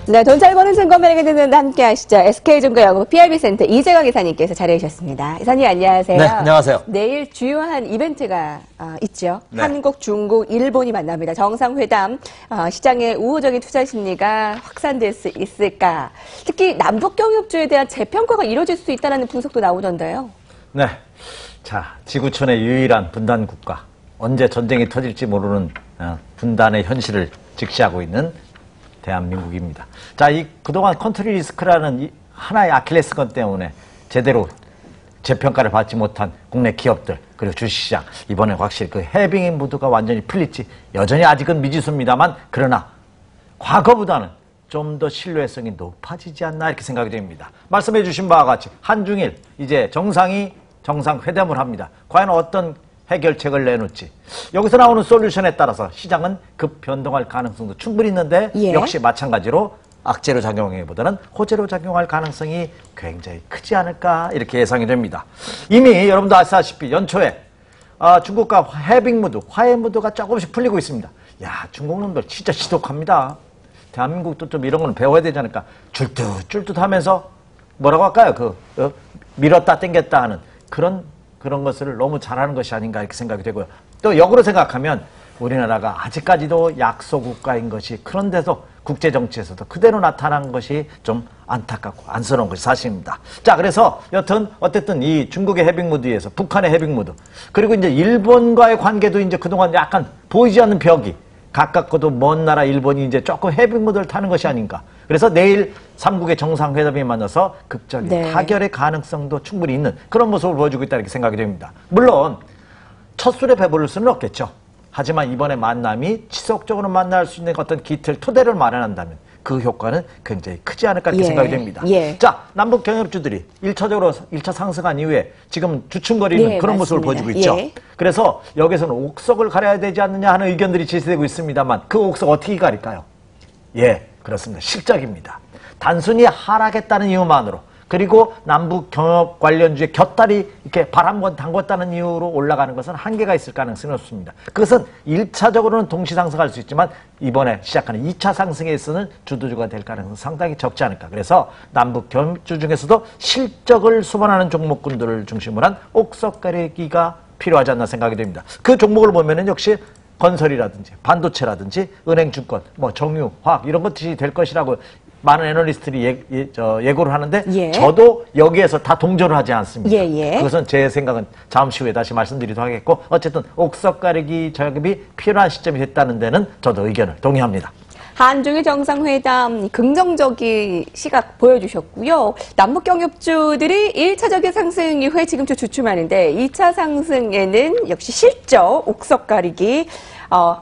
네, 돈 잘 버는 증권 매력에 듣는 함께 하시죠. SK증권연구소 PIB센터 이재광 이사님께서 자리해 주셨습니다. 이사님 안녕하세요. 네, 안녕하세요. 내일 주요한 이벤트가 있죠. 네. 한국, 중국, 일본이 만납니다. 정상회담. 시장의 우호적인 투자 심리가 확산될 수 있을까? 특히 남북 경협주에 대한 재평가가 이루어질 수 있다는 분석도 나오던데요. 네. 자, 지구촌의 유일한 분단 국가. 언제 전쟁이 터질지 모르는 분단의 현실을 직시하고 있는 대한민국입니다. 자, 그동안 컨트리 리스크라는 하나의 아킬레스건 때문에 제대로 재평가를 받지 못한 국내 기업들, 그리고 주식시장, 이번에 확실히 그 해빙 무드가 완전히 풀릴지 여전히 아직은 미지수입니다만, 그러나 과거보다는 좀 더 신뢰성이 높아지지 않나 이렇게 생각이 됩니다. 말씀해 주신 바와 같이 한중일 이제 정상회담을 합니다. 과연 어떤 해결책을 내놓지. 여기서 나오는 솔루션에 따라서 시장은 급 변동할 가능성도 충분히 있는데 역시 마찬가지로 악재로 작용하기보다는 호재로 작용할 가능성이 굉장히 크지 않을까 이렇게 예상이 됩니다. 이미 여러분도 아시다시피 연초에 중국과 해빙 무드, 화해 무드가 조금씩 풀리고 있습니다. 야, 중국 놈들 진짜 지독합니다. 대한민국도 좀 이런 건 배워야 되지 않을까. 줄듯 하면서 뭐라고 할까요? 밀었다 당겼다 하는 그런 것을 너무 잘하는 것이 아닌가 이렇게 생각이 되고요. 또 역으로 생각하면 우리나라가 아직까지도 약소국가인 것이 그런데도 국제정치에서도 그대로 나타난 것이 좀 안타깝고 안쓰러운 것이 사실입니다. 자, 그래서 여튼 어쨌든 이 중국의 해빙 무드에서 북한의 해빙 무드, 그리고 이제 일본과의 관계도 이제 그동안 약간 보이지 않는 벽이, 가깝고도 먼 나라 일본이 이제 조금 해빙 무드를 타는 것이 아닌가. 그래서 내일 삼국의 정상회담이 만나서 극적인 타결의 가능성도 충분히 있는 그런 모습을 보여주고 있다 이렇게 생각이 됩니다. 물론 첫 술에 배부를 수는 없겠죠. 하지만 이번에 만남이 지속적으로 만날 수 있는 어떤 기틀, 토대를 마련한다면 그 효과는 굉장히 크지 않을까 이렇게 생각이 됩니다. 자, 남북 경협주들이 1차 상승한 이후에 지금 주춤거리는 그런 모습을 보여주고 있죠. 그래서 여기서는 옥석을 가려야 되지 않느냐 하는 의견들이 제시되고 있습니다만 그 옥석 어떻게 가릴까요? 그렇습니다. 실적입니다. 단순히 하락했다는 이유만으로, 그리고 남북 경협 관련주의 곁다리 이렇게 바람건 담궜다는 이유로 올라가는 것은 한계가 있을 가능성이 없습니다. 그것은 1차적으로는 동시 상승할 수 있지만 이번에 시작하는 2차 상승에 있어서는 주도주가 될 가능성은 상당히 적지 않을까. 그래서 남북 경협주 중에서도 실적을 수반하는 종목군들을 중심으로 한 옥석 가리기가 필요하지 않나 생각이 됩니다. 그 종목을 보면은 역시 건설이라든지 반도체라든지 은행증권, 정유, 화학 이런 것들이 될 것이라고 많은 애널리스트들이 예고를 하는데 저도 여기에서 다 동조를 하지 않습니다. 그것은 제 생각은 잠시 후에 다시 말씀드리도록 하겠고, 어쨌든 옥석 가리기 작업이 필요한 시점이 됐다는 데는 저도 의견을 동의합니다. 한중일 정상회담 긍정적인 시각 보여주셨고요. 남북 경협주들이 1차적인 상승 이후에 지금 주춤하는데 2차 상승에는 역시 실적, 옥석 가리기.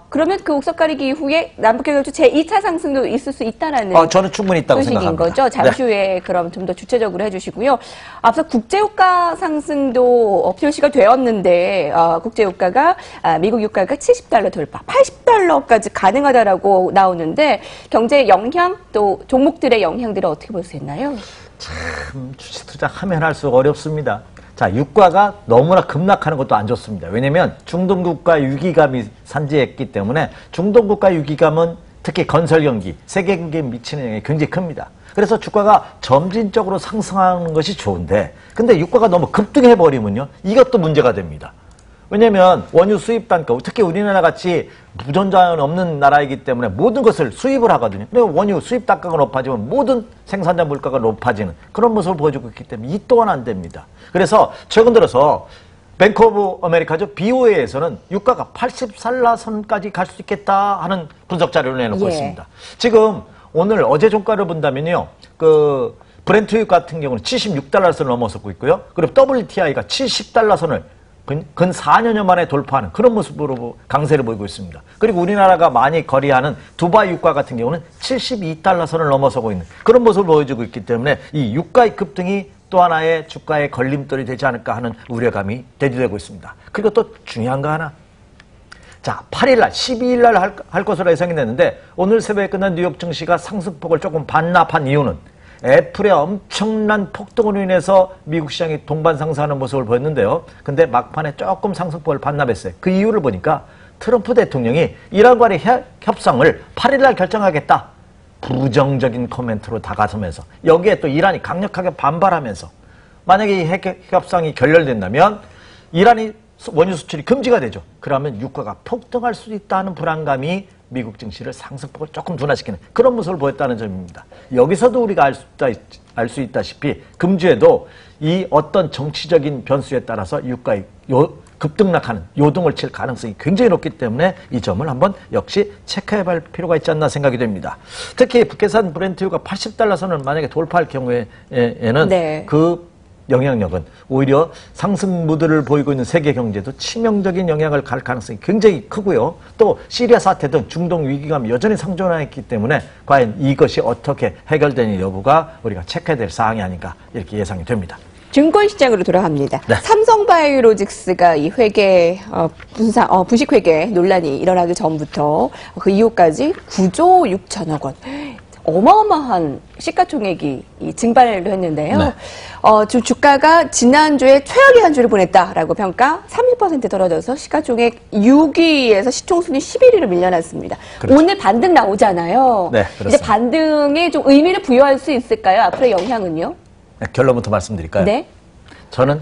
그러면 그 옥석 가리기 이후에 남북 경협주 제2차 상승도 있을 수 있다라는 저는 충분히 있다고 생각합니다. 거죠. 잠시 후에 그럼 좀 더 구체적으로 해주시고요. 앞서 국제유가 상승도 표시가 되었는데 국제유가가 미국 유가가 $70 돌파, $80까지 가능하다라고 나오는데 경제 영향 또 종목들의 영향들을 어떻게 볼 수 있나요? 참 주식 투자 하면 할수록 어렵습니다. 자, 유가가 너무나 급락하는 것도 안 좋습니다. 왜냐면 중동국가 위기감이 산재했기 때문에 중동국가 위기감은 특히 건설 경기, 세계 경기에 미치는 영향이 굉장히 큽니다. 그래서 주가가 점진적으로 상승하는 것이 좋은데, 근데 유가가 너무 급등해버리면요, 이것도 문제가 됩니다. 왜냐면 원유 수입 단가, 특히 우리나라 같이 부전자연 없는 나라이기 때문에 모든 것을 수입을 하거든요. 근데 원유 수입 단가가 높아지면 모든 생산자 물가가 높아지는 그런 모습을 보여주고 있기 때문에 이 또한 안 됩니다. 그래서 최근 들어서 뱅크 오브 아메리카죠. BOA에서는 유가가 80달러선까지 갈 수 있겠다 하는 분석 자료를 내놓고 있습니다. 지금 어제 종가를 본다면요, 브렌트 유가 같은 경우는 76달러선을 넘어서고 있고요. 그리고 WTI가 70달러선을 근 4년여 만에 돌파하는 그런 모습으로 강세를 보이고 있습니다. 그리고 우리나라가 많이 거래하는 두바이 유가 같은 경우는 72달러선을 넘어서고 있는 그런 모습을 보여주고 있기 때문에 이 유가의 급등이 또 하나의 주가의 걸림돌이 되지 않을까 하는 우려감이 대두되고 있습니다. 그리고 또 중요한 거 하나. 자, 8일날, 12일날 할 것으로 예상이 됐는데 오늘 새벽에 끝난 뉴욕 증시가 상승폭을 조금 반납한 이유는 애플의 엄청난 폭등으로 인해서 미국 시장이 동반 상승하는 모습을 보였는데요. 근데 막판에 조금 상승폭을 반납했어요. 그 이유를 보니까 트럼프 대통령이 이란과의 협상을 8일날 결정하겠다. 부정적인 코멘트로 다가서면서 여기에 또 이란이 강력하게 반발하면서 만약에 이 핵 협상이 결렬된다면 이란이 원유 수출이 금지가 되죠. 그러면 유가가 폭등할 수도 있다는 불안감이 미국 증시를 상승폭을 조금 둔화시키는 그런 모습을 보였다는 점입니다. 여기서도 우리가 알 수 있다시피 금주에도 이 어떤 정치적인 변수에 따라서 유가의 급등락하는 요동을 칠 가능성이 굉장히 높기 때문에 이 점을 한번 역시 체크해볼 필요가 있지 않나 생각이 됩니다. 특히 북해산 브렌트유가 80달러 선을 만약에 돌파할 경우에는 네. 그 영향력은 오히려 상승 무드를 보이고 있는 세계 경제도 치명적인 영향을 갈 가능성이 굉장히 크고요. 또 시리아 사태 등 중동 위기감이 여전히 상존하였기 때문에 과연 이것이 어떻게 해결되는 여부가 우리가 체크해야 될 사항이 아닌가 이렇게 예상이 됩니다. 증권시장으로 돌아갑니다. 네. 삼성바이오로직스가 이 회계 부식회계 논란이 일어나기 전부터 그 이후까지 9조 6천억 원. 어마어마한 시가총액이 증발을 했는데요. 네. 주가가 지난주에 최악의 한 주를 보냈다라고 평가 30% 떨어져서 시가총액 6위에서 시총순위 11위로 밀려났습니다. 그렇죠. 오늘 반등 나오잖아요. 네, 이제 그렇습니다. 반등에 좀 의미를 부여할 수 있을까요? 앞으로의 영향은요? 네, 결론부터 말씀드릴까요? 네. 저는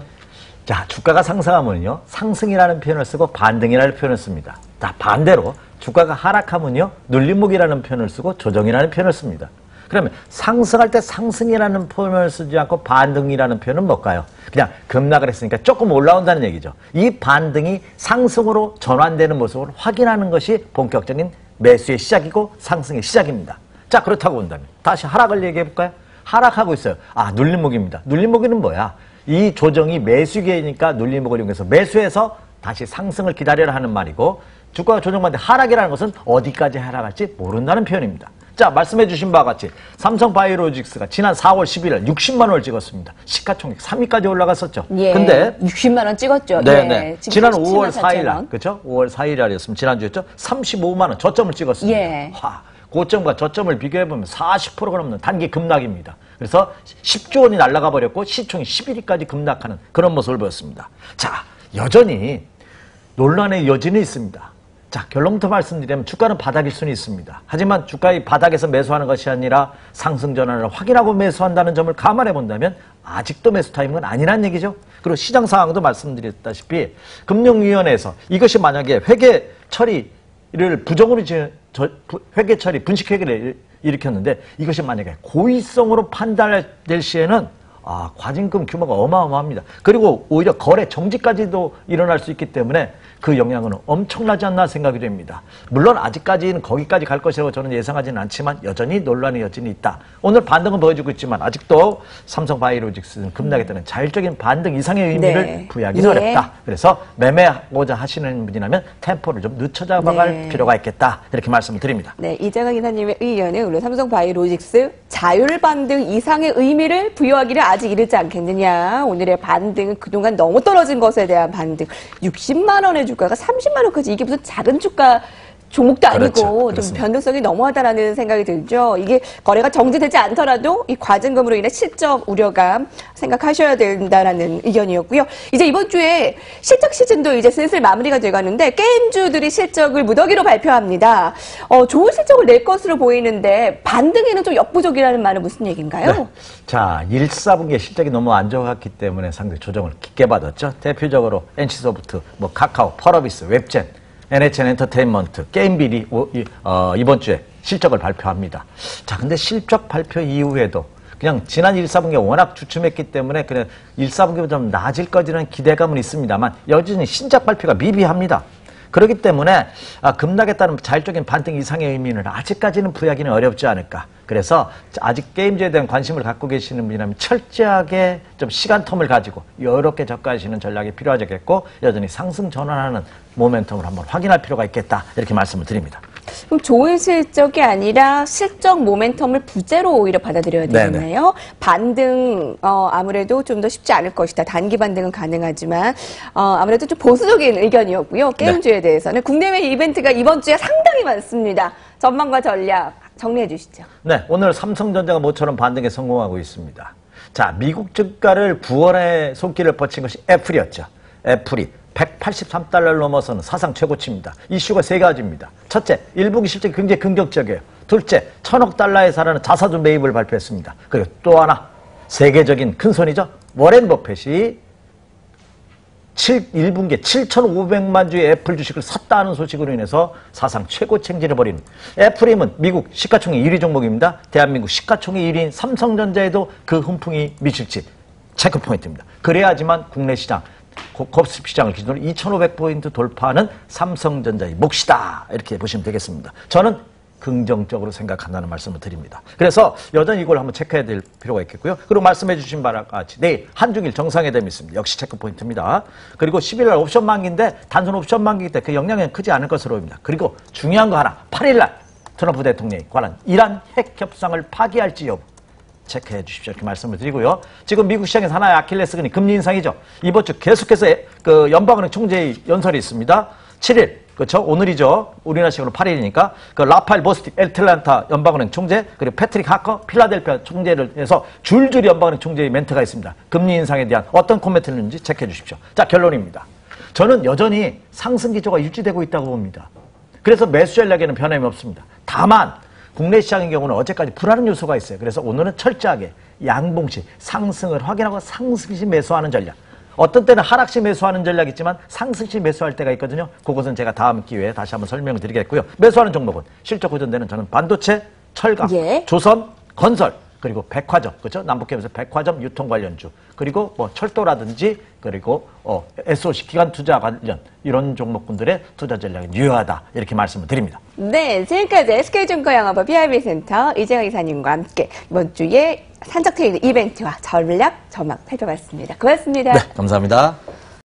주가가 상승하면요 상승이라는 표현을 쓰고 반등이라는 표현을 씁니다. 반대로 주가가 하락하면요 눌림목이라는 표현을 쓰고 조정이라는 표현을 씁니다. 그러면 상승할 때 상승이라는 표현을 쓰지 않고 반등이라는 표현은 뭘까요? 그냥 급락을 했으니까 조금 올라온다는 얘기죠. 이 반등이 상승으로 전환되는 모습을 확인하는 것이 본격적인 매수의 시작이고 상승의 시작입니다. 자, 그렇다고 본다면 다시 하락을 얘기해 볼까요? 하락하고 있어요. 눌림목입니다. 눌림목이는 뭐야? 이 조정이 매수기회니까 눌림목을 이용해서 매수해서 다시 상승을 기다려라 하는 말이고 주가가 조정받는데 하락이라는 것은 어디까지 하락할지 모른다는 표현입니다. 자, 말씀해 주신 바와 같이 삼성바이오로직스가 지난 4월 11일 60만 원을 찍었습니다. 시가총액 3위까지 올라갔었죠. 예, 근데 60만 원 찍었죠. 네네. 예, 지난 5월 4일 날, 그렇죠? 5월 4일 날이었으면 지난주였죠? 35만 원 저점을 찍었습니다. 예. 고점과 저점을 비교해보면 40%가 넘는 단기 급락입니다. 그래서 10조 원이 날아가 버렸고 시총이 11위까지 급락하는 그런 모습을 보였습니다. 자, 여전히 논란의 여지는 있습니다. 자, 결론부터 말씀드리면 주가는 바닥일 수는 있습니다. 하지만 주가의 바닥에서 매수하는 것이 아니라 상승 전환을 확인하고 매수한다는 점을 감안해 본다면 아직도 매수 타이밍은 아니란 얘기죠. 그리고 시장 상황도 말씀드렸다시피 금융위원회에서 이것이 만약에 회계 처리를 부정으로 회계 처리 분식회계를 일으켰는데 이것이 만약에 고의성으로 판단될 시에는 과징금 규모가 어마어마합니다. 그리고 오히려 거래 정지까지도 일어날 수 있기 때문에 그 영향은 엄청나지 않나 생각이 됩니다. 물론 아직까지는 거기까지 갈 것이라고 저는 예상하지는 않지만 여전히 논란의 여진이 있다. 오늘 반등은 보여주고 있지만 아직도 삼성바이오로직스는 급락에 따른 자율적인 반등 이상의 의미를 부여하기는 어렵다. 그래서 매매하고자 하시는 분이라면 템포를 좀 늦춰잡아갈 필요가 있겠다. 이렇게 말씀을 드립니다. 네, 이장학 기사님의 의견은 오늘 삼성바이오로직스 자율 반등 이상의 의미를 부여하기를 아직 이르지 않겠느냐. 오늘의 반등은 그동안 너무 떨어진 것에 대한 반등. 60만 원의 주가가 30만 원까지 이게 무슨 작은 주가 종목도 아니고 그렇죠. 좀 변동성이 너무하다라는 생각이 들죠. 이게 거래가 정지되지 않더라도 이 과징금으로 인해 실적 우려감 생각하셔야 된다라는 의견이었고요. 이제 이번 주에 실적 시즌도 이제 슬슬 마무리가 돼가는데 게임주들이 실적을 무더기로 발표합니다. 좋은 실적을 낼 것으로 보이는데 반등에는 좀 역부족이라는 말은 무슨 얘기인가요? 네. 자, 1, 4분기에 실적이 너무 안 좋았기 때문에 상당히 조정을 깊게 받았죠. 대표적으로 NC소프트, 카카오, 펄어비스, 웹젠, NHN 엔터테인먼트, 게임빌이 이번 주에 실적을 발표합니다. 자, 근데 실적 발표 이후에도 그냥 지난 1, 4분기가 워낙 주춤했기 때문에 그냥 1, 4분기보다 좀 나아질 거라는 기대감은 있습니다만 여전히 신작 발표가 미비합니다. 그렇기 때문에 급락에 따른 자율적인 반등 이상의 의미는 아직까지는 부여하기는 어렵지 않을까. 그래서 아직 게임즈에 대한 관심을 갖고 계시는 분이라면 철저하게 좀 시간 텀을 가지고 여유롭게 접근하시는 전략이 필요하겠고 여전히 상승 전환하는 모멘텀을 한번 확인할 필요가 있겠다. 이렇게 말씀을 드립니다. 그럼 좋은 실적이 아니라 실적 모멘텀을 부재로 오히려 받아들여야 되겠네요. 네네. 반등 아무래도 좀 더 쉽지 않을 것이다. 단기 반등은 가능하지만 아무래도 좀 보수적인 의견이었고요. 게임주에 대해서는 국내외 이벤트가 이번 주에 상당히 많습니다. 전망과 전략 정리해 주시죠. 네, 오늘 삼성전자가 모처럼 반등에 성공하고 있습니다. 자, 미국 주가를 9월에 손길을 뻗친 것이 애플이었죠. 애플이 183달러를 넘어서는 사상 최고치입니다. 이슈가 세 가지입니다. 첫째, 1분기 실적이 굉장히 긍정적이에요. 둘째, 1,000억 달러에 달하는 자사주 매입을 발표했습니다. 그리고 또 하나, 세계적인 큰손이죠. 워렌 버핏이 1분기에 7,500만 주의 애플 주식을 샀다는 소식으로 인해서 사상 최고 챙지를 벌인 애플임은 미국 시가총액 1위 종목입니다. 대한민국 시가총액 1위인 삼성전자에도 그 훈풍이 미칠지 체크포인트입니다. 그래야지만 국내 시장, 겁습 시장을 기준으로 2,500포인트 돌파하는 삼성전자의 몫이다. 이렇게 보시면 되겠습니다. 저는 긍정적으로 생각한다는 말씀을 드립니다. 그래서 여전히 이걸 한번 체크해야 될 필요가 있겠고요. 그리고 말씀해 주신 바와 같이 내일 한중일 정상회담이 있습니다. 역시 체크포인트입니다. 그리고 10일날 옵션 만기인데 단순 옵션 만기이기 때문에 그 영향은 크지 않을 것으로 보입니다. 그리고 중요한 거 하나, 8일날 트럼프 대통령이 관한 이란 핵 협상을 파기할지 여부 체크해 주십시오. 이렇게 말씀을 드리고요. 지금 미국 시장에서 하나의 아킬레스건이 금리 인상이죠. 이번 주 계속해서 그 연방은행 총재의 연설이 있습니다. 7일, 그렇죠? 오늘이죠. 우리나라 시간으로 8일이니까 그 라파엘 버스티 애틀랜타 연방은행 총재 그리고 패트릭 하커 필라델피아 총재를 해서 줄줄이 연방은행 총재의 멘트가 있습니다. 금리 인상에 대한 어떤 코멘트를 했는지 체크해 주십시오. 자, 결론입니다. 저는 여전히 상승 기조가 유지되고 있다고 봅니다. 그래서 매수 전략에는 변함이 없습니다. 다만 국내 시장의 경우는 어제까지 불안한 요소가 있어요. 그래서 오늘은 철저하게 양봉시 상승을 확인하고 상승시 매수하는 전략. 어떤 때는 하락시 매수하는 전략이 있지만 상승시 매수할 때가 있거든요. 그것은 제가 다음 기회에 다시 한번 설명을 드리겠고요. 매수하는 종목은 실적 호전되는 저는 반도체, 철강, 조선, 건설, 그리고 백화점, 그렇죠? 남북해에서 백화점 유통 관련주, 그리고 뭐 철도라든지 그리고 SOC 기관 투자 관련 이런 종목군들의 투자 전략이 유효하다 이렇게 말씀을 드립니다. 네, 지금까지 SK증권영업부 PIB센터 이재영 이사님과 함께 이번 주에 산적 트레이드 이벤트와 전략 전망 살펴봤습니다. 고맙습니다. 네, 감사합니다.